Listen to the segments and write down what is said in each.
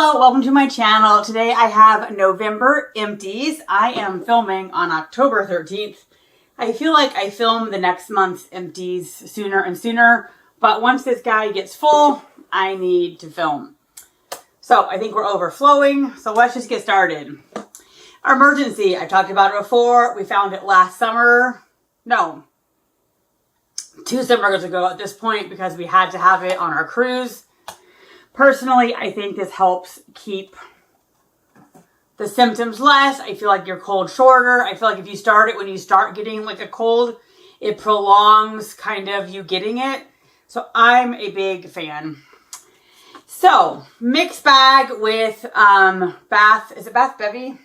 Hello, welcome to my channel. Today I have November empties. I am filming on October 13th. I feel like I film the next month's empties sooner and sooner, but once this guy gets full, I need to film. So I think we're overflowing, so let's just get started. Our emergency, I talked about it before. We found it last summer. No, 2 summers ago at this point because we had to have it on our cruise. Personally, I think this helps keep the symptoms less. I feel like your cold shorter. I feel like if you start it when you start getting like a cold, it prolongs kind of you getting it. So I'm a big fan. So mixed bag with Bath, is it Bath Bevy?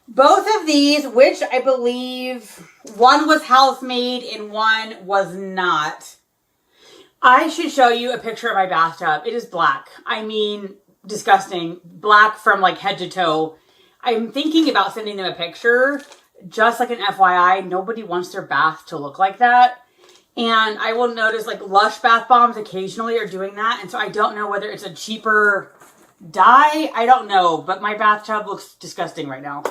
Both of these, which I believe one was house made and one was not. I should show you a picture of my bathtub. It is black. I mean, disgusting. Black from like head to toe. I'm thinking about sending them a picture. Just like an FYI, nobody wants their bath to look like that. And I will notice like Lush bath bombs occasionally are doing that. And so I don't know whether it's a cheaper dye. I don't know. But my bathtub looks disgusting right now.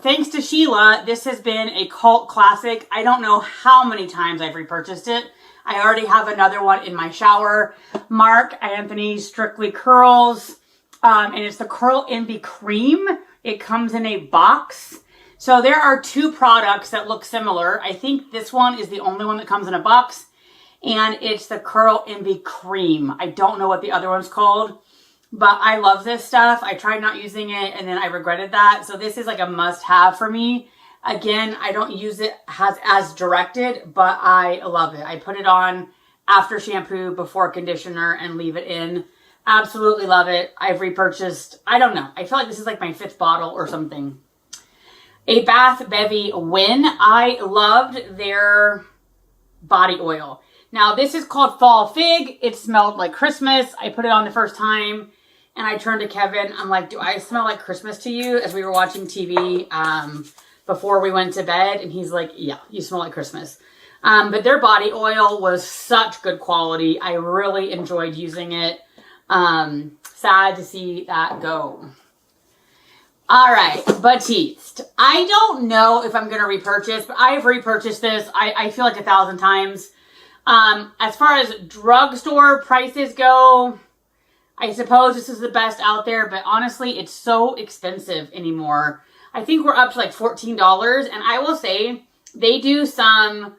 Thanks to Sheila, this has been a cult classic. I don't know how many times I've repurchased it. I already have another one in my shower. Mark Anthony Strictly Curls. And it's the Curl Envy Cream. It comes in a box. So there are 2 products that look similar. I think this one is the only one that comes in a box. And it's the Curl Envy Cream. I don't know what the other one's called. But I love this stuff. I tried not using it and then I regretted that. So this is like a must-have for me. Again, I don't use it as directed, but I love it. I put it on after shampoo, before conditioner, and leave it in. Absolutely love it. I've repurchased, I don't know. I feel like this is like my 5th bottle or something. A Bath Bevy Win. I loved their body oil. Now, this is called Fall Fig. It smelled like Christmas. I put it on the first time, and I turned to Kevin. I'm like, do I smell like Christmas to you? As we were watching TV, before we went to bed, and he's like, yeah, you smell like Christmas. But their body oil was such good quality. I really enjoyed using it. Sad to see that go. All right, Batiste. I don't know if I'm going to repurchase, but I've repurchased this, I feel like 1,000 times. As far as drugstore prices go, I suppose this is the best out there, but honestly, it's so expensive anymore. I think we're up to like $14, and I will say they do some,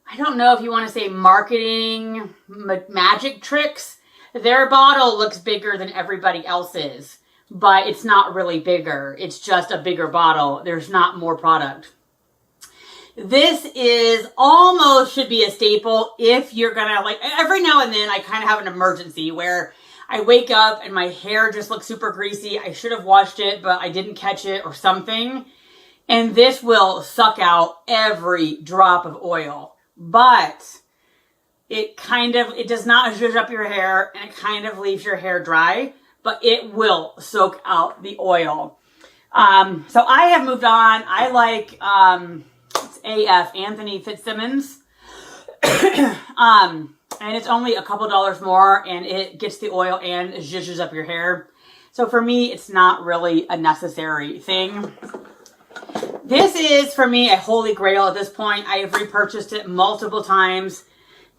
I don't know if you want to say marketing magic tricks. Their bottle looks bigger than everybody else's, but it's not really bigger. It's just a bigger bottle. There's not more product. This is almost should be a staple if you're gonna like, every now and then I kind of have an emergency where I wake up and my hair just looks super greasy. I should have washed it, but I didn't catch it or something. And this will suck out every drop of oil. But it does not zhuzh up your hair, and it kind of leaves your hair dry, but it will soak out the oil. So I have moved on. I like, it's AF, Anthony Fitzsimmons. And it's only a couple dollars more, and it gets the oil and zhuzhes up your hair. So for me, it's not really a necessary thing. This is, for me, a holy grail at this point. I have repurchased it multiple times.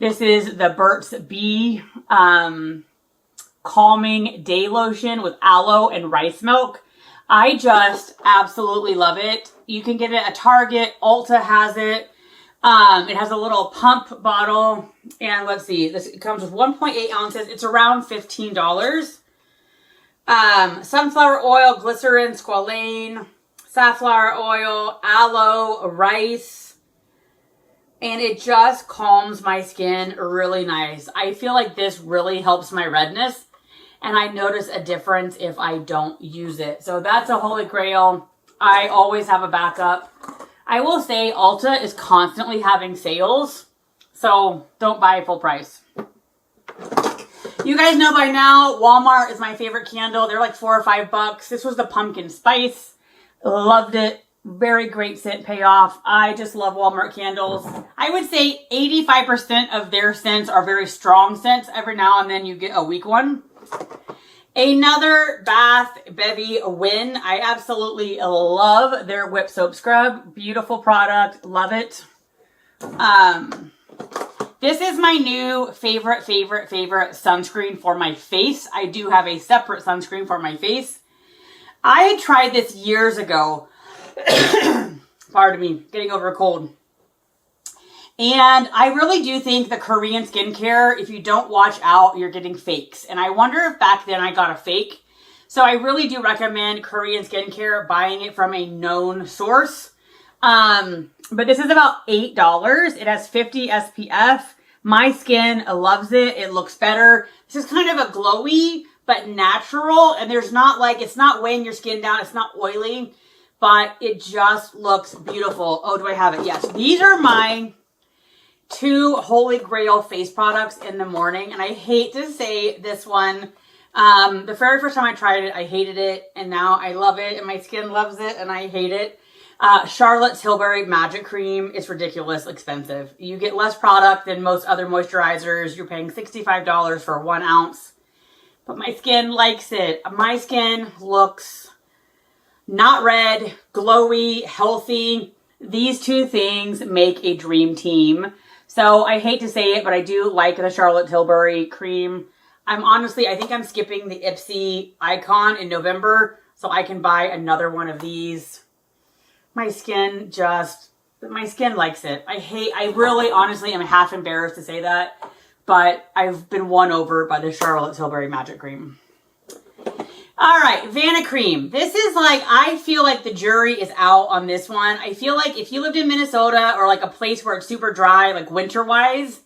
This is the Burt's Bee Calming Day Lotion with aloe and rice milk. I just absolutely love it. You can get it at Target. Ulta has it. It has a little pump bottle, and let's see, it comes with 1.8 ounces. It's around $15. Sunflower oil, glycerin, squalane, safflower oil, aloe, rice, and it just calms my skin really nice. I feel like this really helps my redness, and I notice a difference if I don't use it. So that's a holy grail. I always have a backup. I will say Ulta is constantly having sales, so don't buy full price. You guys know by now, Walmart is my favorite candle. They're like $4 or $5. This was the pumpkin spice. Loved it. Very great scent payoff. I just love Walmart candles. I would say 85% of their scents are very strong scents. Every now and then you get a weak one. Another Bath Bevy win. I absolutely love their Whip Soap Scrub. Beautiful product. Love it. This is my new favorite sunscreen for my face. I do have a separate sunscreen for my face. I had tried this years ago. Pardon me, getting over a cold. And I really do think the Korean skincare, if you don't watch out, you're getting fakes. And I wonder if back then I got a fake. So I really do recommend Korean skincare, buying it from a known source. But this is about $8. It has 50 SPF. My skin loves it. It looks better. This is kind of a glowy, but natural. And there's not like, it's not weighing your skin down. It's not oily, but it just looks beautiful. Oh, do I have it? Yes. These are my 2 Holy Grail face products in the morning. And I hate to say this one. The very first time I tried it, I hated it. And now I love it. And my skin loves it. And I hate it. Charlotte's Tilbury Magic Cream. It's ridiculous expensive. You get less product than most other moisturizers. You're paying $65 for 1 ounce. But my skin likes it. My skin looks not red, glowy, healthy. These 2 things make a dream team. So I hate to say it, but I do like the Charlotte Tilbury cream. I think I'm skipping the Ipsy Icon in November so I can buy another one of these. My skin likes it. I really honestly am half embarrassed to say that, but I've been won over by the Charlotte Tilbury Magic Cream. All right, Vanna Cream. This is like, I feel like the jury is out on this one. I feel like if you lived in Minnesota or like a place where it's super dry, like winter-wise,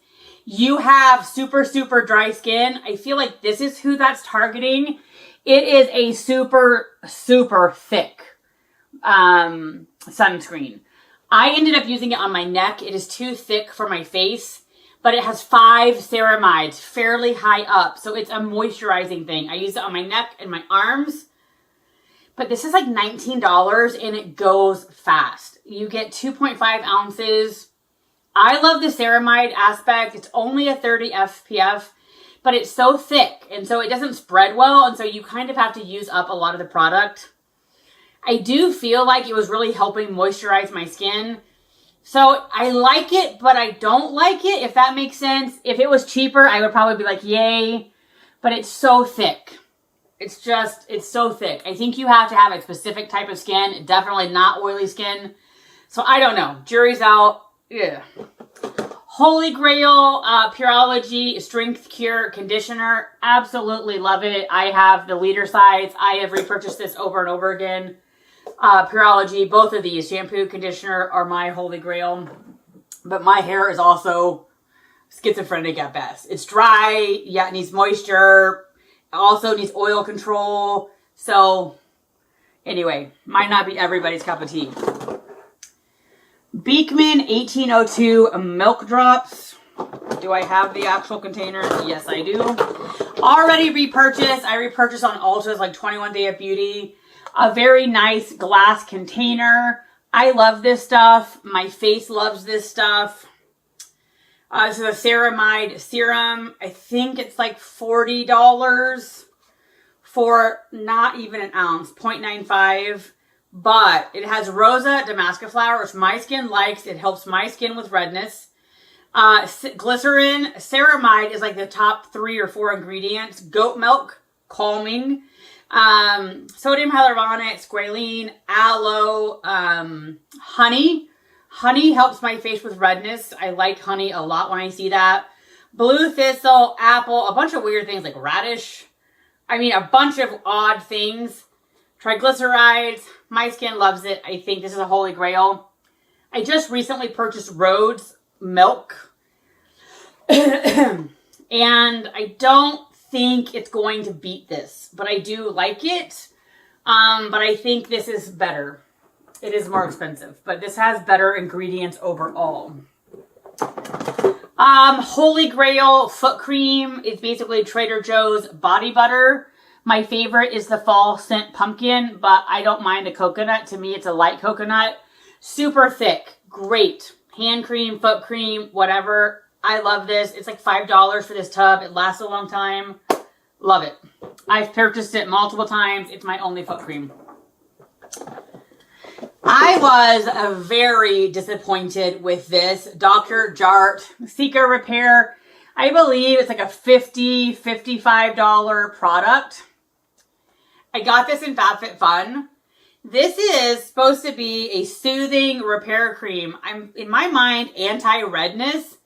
you have super dry skin. I feel like this is who that's targeting. It is a super thick sunscreen. I ended up using it on my neck. It is too thick for my face. But it has 5 ceramides, fairly high up. So it's a moisturizing thing. I use it on my neck and my arms. But this is like $19 and it goes fast. You get 2.5 ounces. I love the ceramide aspect. It's only a 30 SPF, but it's so thick. And so it doesn't spread well. And so you kind of have to use up a lot of the product. I do feel like it was really helping moisturize my skin. So I like it, but I don't like it, if that makes sense. If it was cheaper, I would probably be like, yay. But it's so thick. It's so thick. I think you have to have a specific type of skin. Definitely not oily skin. So I don't know. Jury's out. Yeah. Holy Grail Pureology Strength Cure Conditioner. Absolutely love it. I have the liter size. I have repurchased this over and over again. Pureology, both of these, shampoo, conditioner, are my holy grail. But my hair is also schizophrenic at best. It's dry, yeah, it needs moisture. It also needs oil control. So, anyway, might not be everybody's cup of tea. Beekman 1802 Milk Drops. Do I have the actual container? Yes, I do. Already repurchased. I repurchased on Ulta's like 21 Day of Beauty. A very nice glass container. I love this stuff. My face loves this stuff. This is a ceramide serum. I think it's like $40 for not even an ounce, 0.95. But it has Rosa Damascus flower, which my skin likes. It helps my skin with redness. Glycerin. Ceramide is like the top 3 or 4 ingredients. Goat milk, calming. Sodium hyaluronic, squalene, aloe, honey. Honey helps my face with redness. I like honey a lot when I see that. Blue thistle, apple, a bunch of weird things like radish. I mean, a bunch of odd things. Triglycerides. My skin loves it. I think this is a holy grail. I just recently purchased Rhodes milk. And I don't think it's going to beat this, but I do like it. But I think this is better. It is more expensive, but this has better ingredients overall. Holy Grail foot cream is basically Trader Joe's body butter. My favorite is the fall scent pumpkin, but I don't mind the coconut. To me, it's a light coconut. Super thick. Great. Hand cream, foot cream, whatever. I love this. It's like $5 for this tub. It lasts a long time. Love it. I've purchased it multiple times. It's my only foot cream. I was very disappointed with this Dr. Jart Seeker Repair. I believe it's like a $50, $55 product. I got this in FabFitFun. This is supposed to be a soothing repair cream. I'm, in my mind, anti-redness.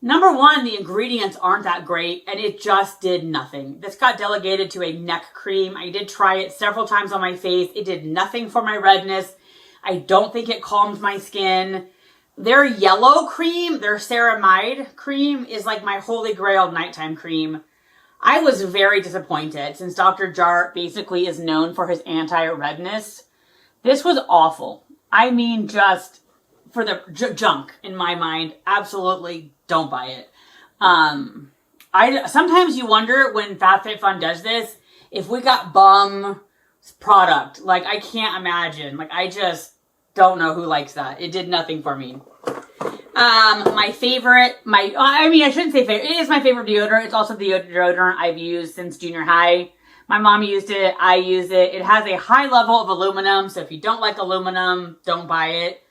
Number one, the ingredients aren't that great, and it just did nothing. This got delegated to a neck cream. I did try it several times on my face. It did nothing for my redness. I don't think it calmed my skin. Their yellow cream, their ceramide cream, is like my holy grail nighttime cream. I was very disappointed since Dr. Jart basically is known for his anti-redness. This was awful. I mean, just for the junk in my mind. Absolutely don't buy it. Sometimes you wonder when FabFitFun does this, if we got bum product. Like, I can't imagine. Like, I just don't know who likes that. It did nothing for me. My favorite, I shouldn't say favorite. It is my favorite deodorant. It's also the deodorant I've used since junior high. My mom used it. I use it. It has a high level of aluminum. So if you don't like aluminum, don't buy it.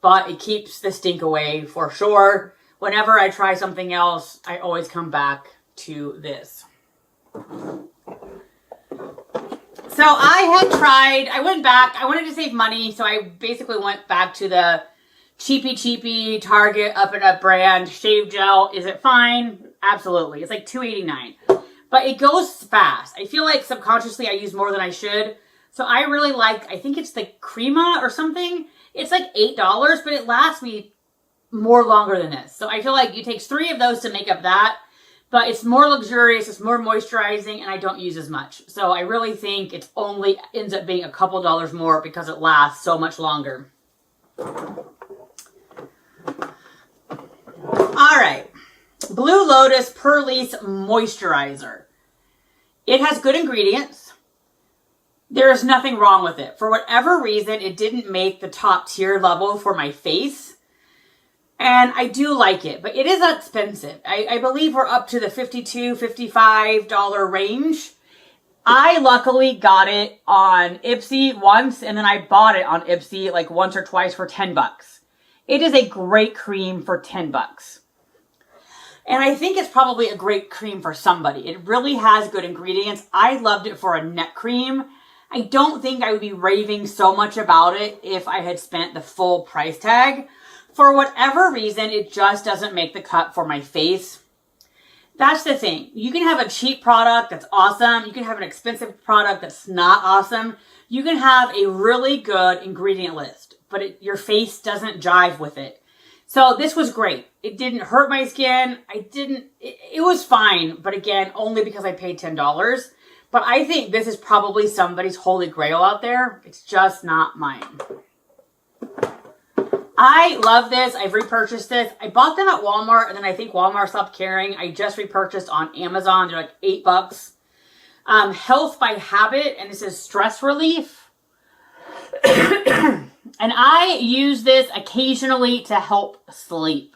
But it keeps the stink away for sure. Whenever I try something else, I always come back to this. So I went back. I wanted to save money. So I basically went back to the cheapy Target Up and Up brand shave gel. Is it fine? Absolutely. It's like $2.89, but it goes fast. I feel like subconsciously I use more than I should. So I really like, I think it's the Crema or something. It's like $8, but it lasts me more longer than this. So I feel like it takes 3 of those to make up that, but it's more luxurious. It's more moisturizing and I don't use as much. So I really think it only ends up being a couple dollars more because it lasts so much longer. All right, Blue Lotus Perlise Moisturizer. It has good ingredients. There is nothing wrong with it. For whatever reason, it didn't make the top tier level for my face. And I do like it, but it is expensive. I believe we're up to the $52, $55 range. I luckily got it on Ipsy once, and then I bought it on Ipsy like once or twice for $10. It is a great cream for $10. And I think it's probably a great cream for somebody. It really has good ingredients. I loved it for a neck cream. I don't think I would be raving so much about it if I had spent the full price tag. For whatever reason, it just doesn't make the cut for my face. That's the thing. You can have a cheap product that's awesome. You can have an expensive product that's not awesome. You can have a really good ingredient list, but your face doesn't jive with it. So this was great. It didn't hurt my skin. It was fine, but again, only because I paid $10. But I think this is probably somebody's holy grail out there. It's just not mine. I love this. I've repurchased this. I bought them at Walmart, and then I think Walmart stopped carrying. I just repurchased on Amazon. They're like $8. Health by Habit, and this is stress relief. And I use this occasionally to help sleep.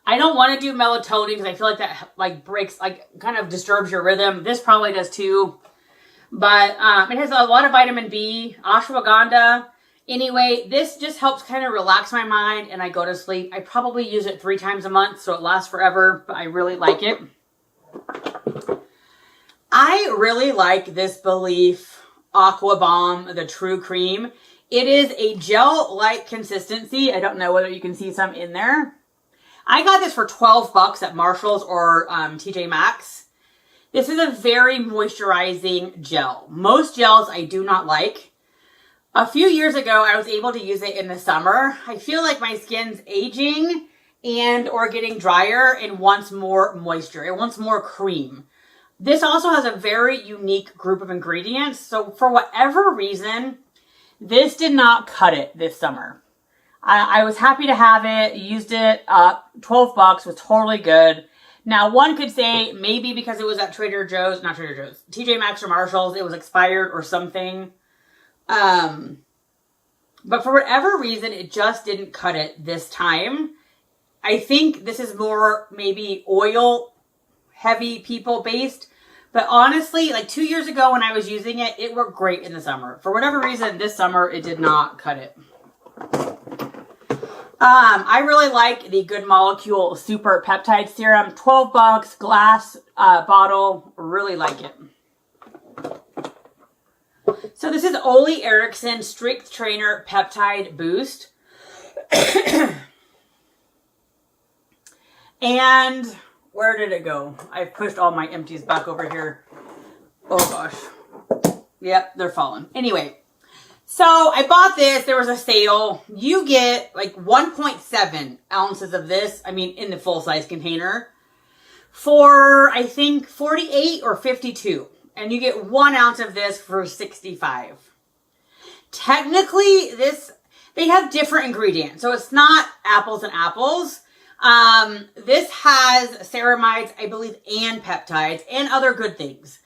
I don't want to do melatonin because I feel like that breaks, kind of disturbs your rhythm. This probably does too. But it has a lot of vitamin B, ashwagandha. Anyway, this just helps kind of relax my mind and I go to sleep. I probably use it 3 times a month, so it lasts forever, but I really like it. I really like this Belif Aqua Bomb, the True Cream. It is a gel-like consistency. I don't know whether you can see some in there. I got this for $12 at Marshall's or TJ Maxx. This is a very moisturizing gel. Most gels I do not like. A few years ago, I was able to use it in the summer. I feel like my skin's aging and or getting drier and wants more moisture. It wants more cream. This also has a very unique group of ingredients. So for whatever reason, this did not cut it this summer. I was happy to have it, used it up. $12 was totally good. Now, one could say maybe because it was at TJ Maxx or Marshall's, it was expired or something. But for whatever reason, it just didn't cut it this time. I think this is more maybe oil heavy people based, But honestly, like 2 years ago when I was using it, it worked great in the summer. For whatever reason, this summer, it did not cut it. I really like the Good Molecule Super Peptide Serum. 12 bucks, glass bottle. Really like it. So this is Ole Erickson Strength Trainer Peptide Boost. And where did it go? I pushed all my empties back over here. Oh gosh. Yep, they're falling. Anyway, so I bought this. There was a sale. You get like 1.7 ounces of this. I mean, in the full size container for, I think, 48 or 52. And you get 1 ounce of this for 65. Technically, they have different ingredients. So it's not apples and apples. This has ceramides, I believe, and peptides and other good things.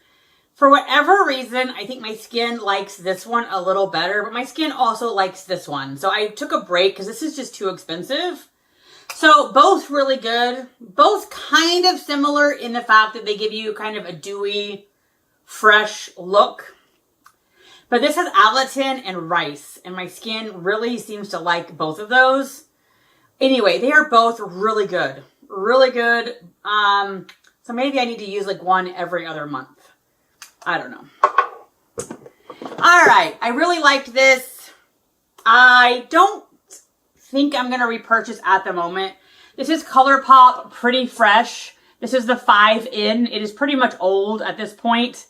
For whatever reason, I think my skin likes this one a little better, but my skin also likes this one. So I took a break because this is just too expensive. So both really good. Both kind of similar in the fact that they give you kind of a dewy, fresh look. But this has allicin and rice, and my skin really seems to like both of those. Anyway, they are both really good. Really good. So maybe I need to use like one every other month. I don't know. All right. I really liked this. I don't think I'm going to repurchase at the moment. This is ColourPop Pretty Fresh. This is the 5-in. It is pretty much old at this point.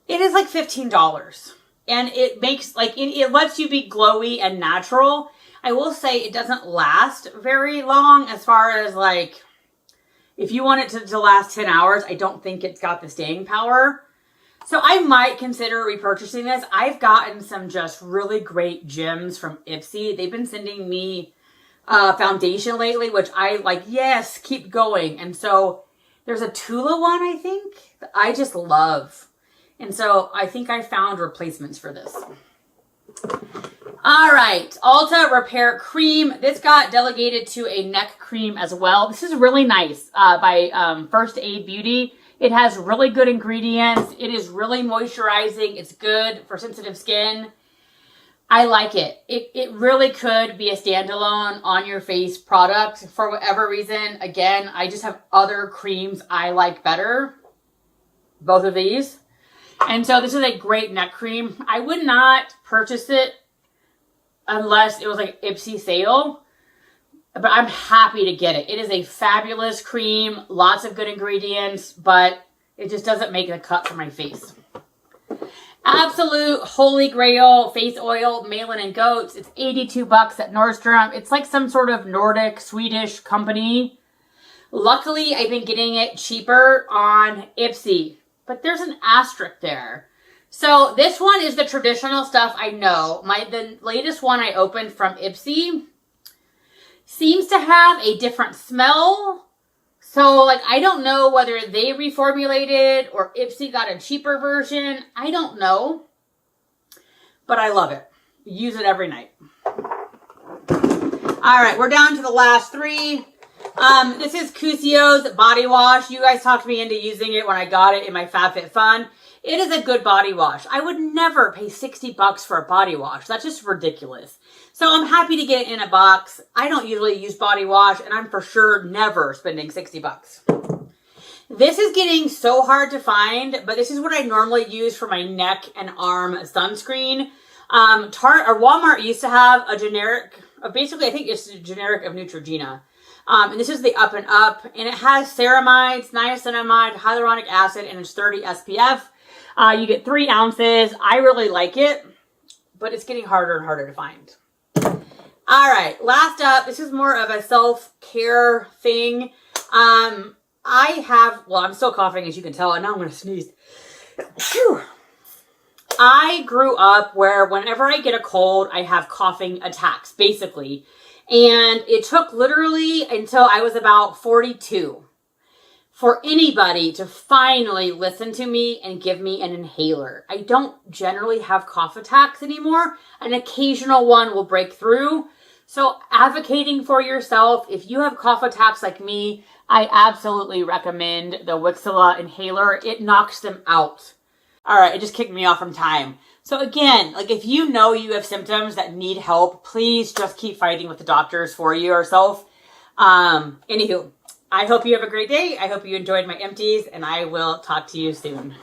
It is like $15. And it makes like, it lets you be glowy and natural. I will say it doesn't last very long as far as like, if you want it to last 10 hours, I don't think it's got the staying power. So I might consider repurchasing this. I've gotten some just really great gems from Ipsy. They've been sending me foundation lately, which I like, yes, keep going. And so there's a Tula one, I think, that I just love. And so I think I found replacements for this. All right, Ulta Repair Cream. This got delegated to a neck cream as well. This is really nice by First Aid Beauty. It has really good ingredients. It is really moisturizing. It's good for sensitive skin. I like it. It really could be a standalone on your face product for whatever reason. Again, I just have other creams I like better. Both of these. And so this is a great neck cream. I would not purchase it unless it was like Ipsy sale. But I'm happy to get it. It is a fabulous cream. Lots of good ingredients. But it just doesn't make the cut for my face. Absolute Holy Grail Face Oil, Malin and Goats. It's 82 bucks at Nordstrom. It's like some sort of Nordic, Swedish company. Luckily, I've been getting it cheaper on Ipsy. But there's an asterisk there. So this one is the traditional stuff I know. The latest one I opened from Ipsy seems to have a different smell. So like I don't know whether they reformulated or Ipsy got a cheaper version. I don't know. But I love it. Use it every night. All right, we're down to the last three. This is Cusio's body wash. You guys talked me into using it when I got it in my FabFitFun. It is a good body wash. I would never pay 60 bucks for a body wash. That's just ridiculous. So I'm happy to get it in a box. I don't usually use body wash, and I'm for sure never spending 60 bucks. This is getting so hard to find, but this is what I normally use for my neck and arm sunscreen. Walmart used to have a generic, basically I think it's a generic of Neutrogena. And this is the Up and Up, and it has ceramides, niacinamide, hyaluronic acid, and it's 30 SPF. You get 3 ounces. I really like it, but it's getting harder and harder to find. All right, last up, this is more of a self-care thing. I'm still coughing, as you can tell, and now I'm going to sneeze. Phew. I grew up where whenever I get a cold, I have coughing attacks, basically. And it took literally until I was about 42 for anybody to finally listen to me and give me an inhaler. I don't generally have cough attacks anymore. An occasional one will break through. So advocating for yourself, if you have cough attacks like me, I absolutely recommend the Wixela inhaler. It knocks them out. All right, it just kicked me off from time. So again, like if you know you have symptoms that need help, please just keep fighting with the doctors for you yourself. Anywho, I hope you have a great day. I hope you enjoyed my empties, and I will talk to you soon.